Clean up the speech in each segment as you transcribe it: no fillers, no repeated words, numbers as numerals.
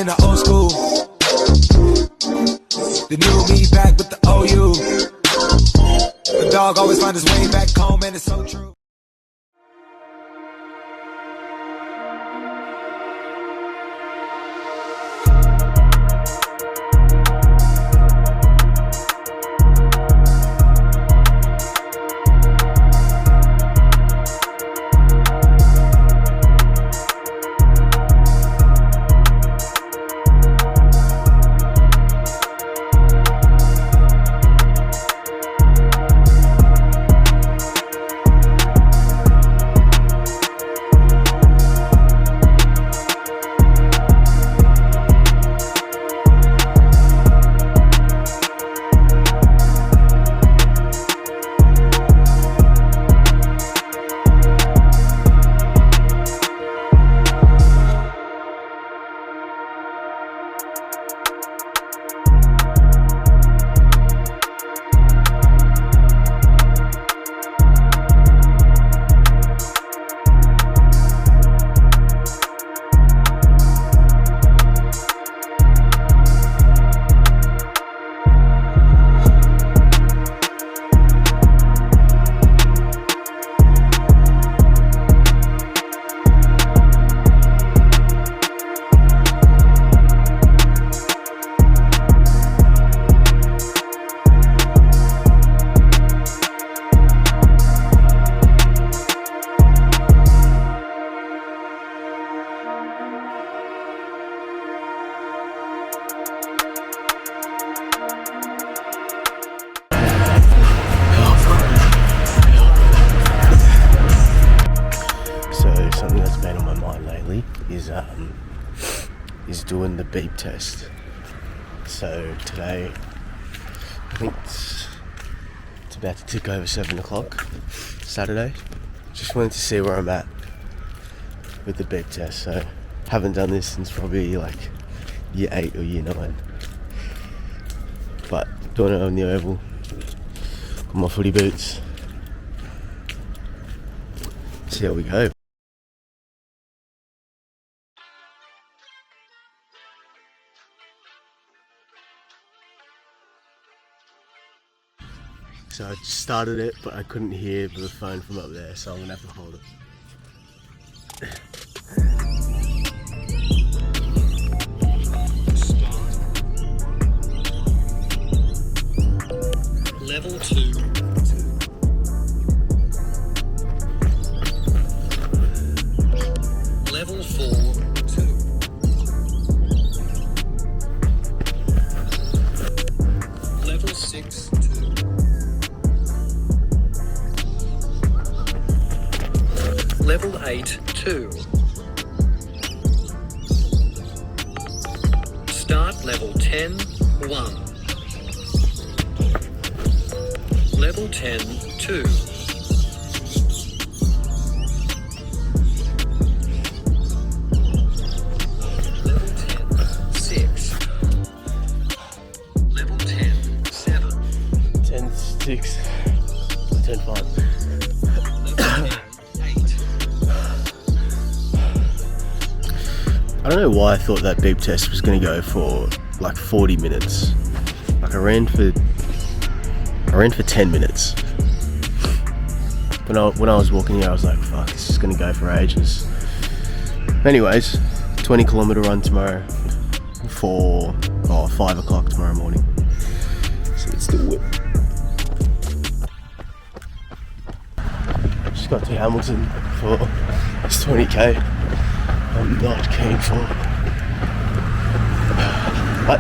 in the old school. The new me back with the OU. The dog always find his way back home, and it's so true. Is doing the beep test. So today, I think it's about to tick over 7 o'clock, Saturday. Just wanted to see where I'm at with the beep test. So haven't done this since probably like year 8 or year 9. But doing it on the oval. Got my footy boots. See how we go. So I just started it, but I couldn't hear the phone from up there, so I'm gonna have to hold it. Level 2. Level 4. 2. Level 6. 2. Level 8, 2. Start level 10, 1. Level 10, 2. Level 10, 6. Level 10, 7. 10, 6. 10, 5. Level 10. I don't know why I thought that beep test was going to go for like 40 minutes. Like I ran for 10 minutes. When I was walking here, I was like, fuck, this is going to go for ages. Anyways, 20-kilometer run tomorrow for 5 o'clock tomorrow morning. So let's do it. Just got to Hamilton for this 20k. I'm not keen for, but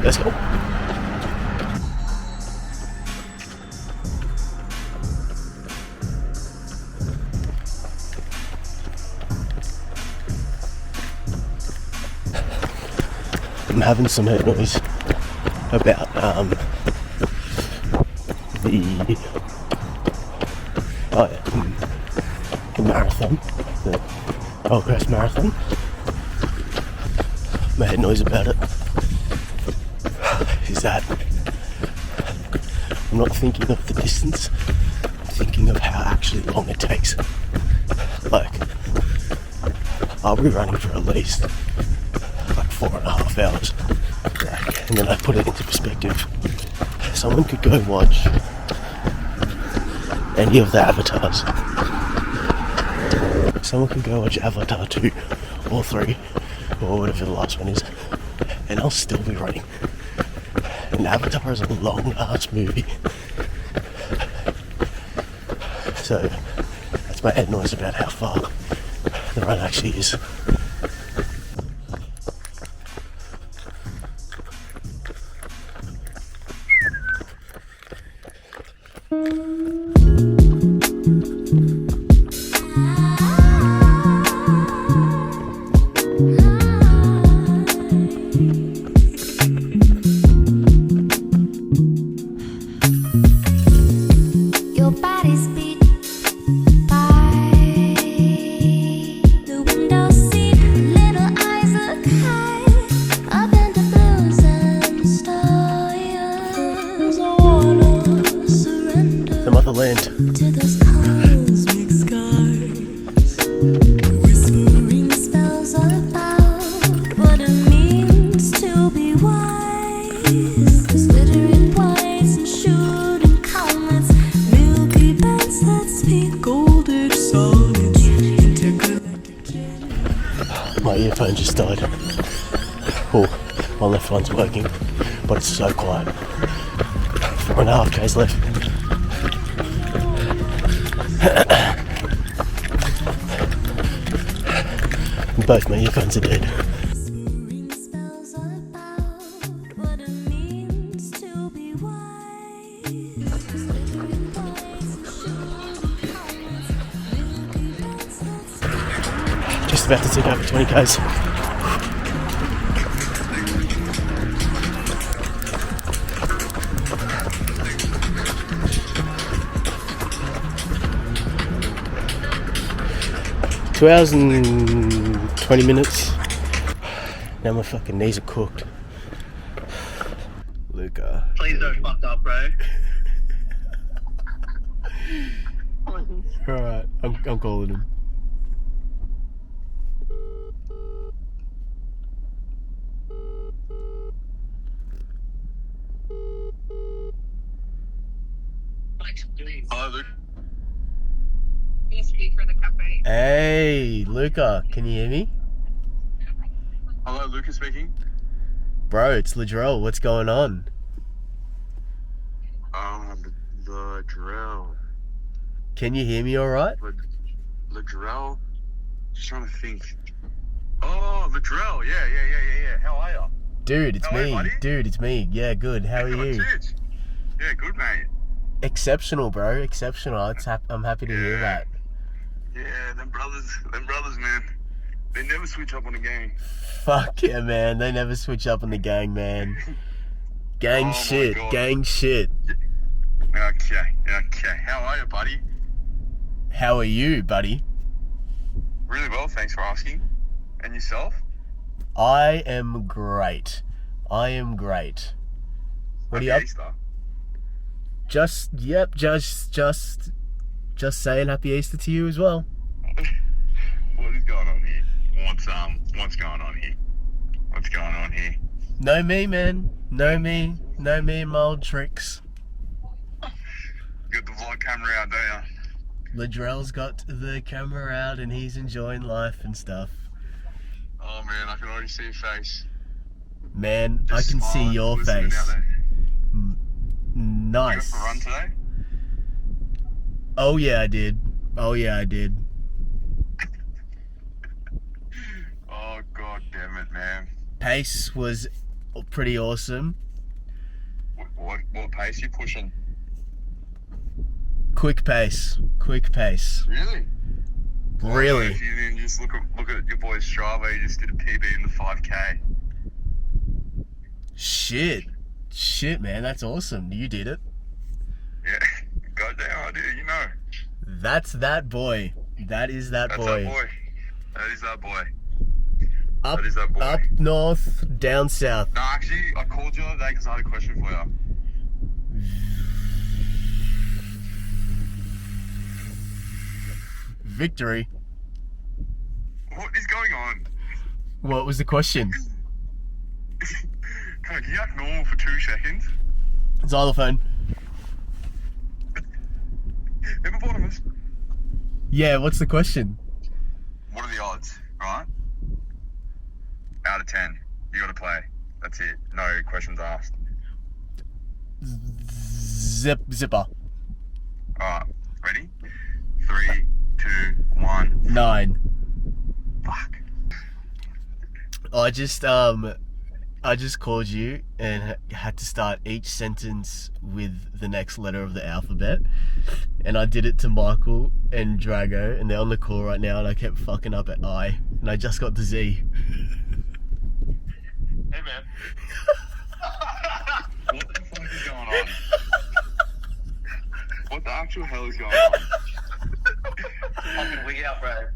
let's go. I'm having some head noise about the marathon. The Gold Coast Marathon. My head noise about it is that I'm not thinking of the distance, I'm thinking of how actually long it takes. Like, I'll be running for at least like 4.5 hours. Like, and then I put it into perspective. Someone could go watch any of the avatars. Someone can go watch Avatar 2 or 3 or whatever the last one is, and I'll still be running. And Avatar is a long ass movie. So that's my head noise about how far the run actually is. Your body's beat by the window seat. Little eyes look high up into blues and stars. I wanna surrender The motherland. to those cosmic skies, whispering spells about what it means to be wise. Glittering whites and shooting comets, milky bands that speak golden solids, intergalactic. My earphone just died. Oh, my left one's working, but it's so quiet. 4.5 Ks left. Both my earphones are dead. Whispering spells about what it means to be wise. Glittering whites and shooting comets, milky bands that speak. Just about to tick over 20 Ks. Two hours and 20 minutes. Now my fucking knees are cooked. Luca. Please don't fuck up, bro. Alright, I'm calling him. Hello, Luke. Can you speak for the cafe? Hey, Luca, can you hear me? Hello, Lucas speaking. Bro, it's DRELL. What's going on? The DRELL. Can you hear me alright? The DRELL? Just trying to think. Oh, the DRELL. Yeah. How are you? Dude, it's How are you, me. buddy? Dude, it's me. Yeah, good. How are you? Yeah, good, mate. Exceptional, bro. Exceptional. I'm happy to hear Yeah. that. Yeah, them brothers, man. They never switch up on the game. Fuck yeah, man. They never switch up on the gang, man. Gang Oh my shit. God. Gang shit. Okay. How are you, buddy? How are you, buddy? Really well, thanks for asking. And yourself? I am great. What are you up? Happy Easter. Just saying happy Easter to you as well. What is going on here? What's going on here? What's going on here? Know me, man. Know me and my old tricks. You got the vlog camera out, don't you? DRELL's got the camera out and he's enjoying life and stuff. Oh man, I can already see your face. Man, I Just can see smiling, your listening out face. there. Nice. You went for a run today? Oh yeah, I did. Oh god damn it, man. Pace was pretty awesome. What pace you pushing? Quick pace. Really? Really? If you didn't just look at your boy's Strava, he just did a PB in the 5k. Shit, man, that's awesome. You did it. Yeah, goddamn, I do. You know. That's that boy. That is that That's boy. that boy. That is that boy. Up, That is that boy. up north, down south. No, actually, I called you the other day because I had a question for you. Victory. What What is going on? What was the question? Can you act normal for 2 seconds? Xylophone. Hippopotamus. Yeah, what's the question? What are the odds, right? Out of 10. You gotta play. That's it. No questions asked. Zipper. Alright, ready? 3, 2, 1. 9. Fuck. I just called you and had to start each sentence with the next letter of the alphabet, and I did it to Michael and Drago, and they're on the call right now, and I kept fucking up at I, and I just got to Z. Hey, man. What the fuck is going on? What the actual hell is going on? Fucking wig out, bro.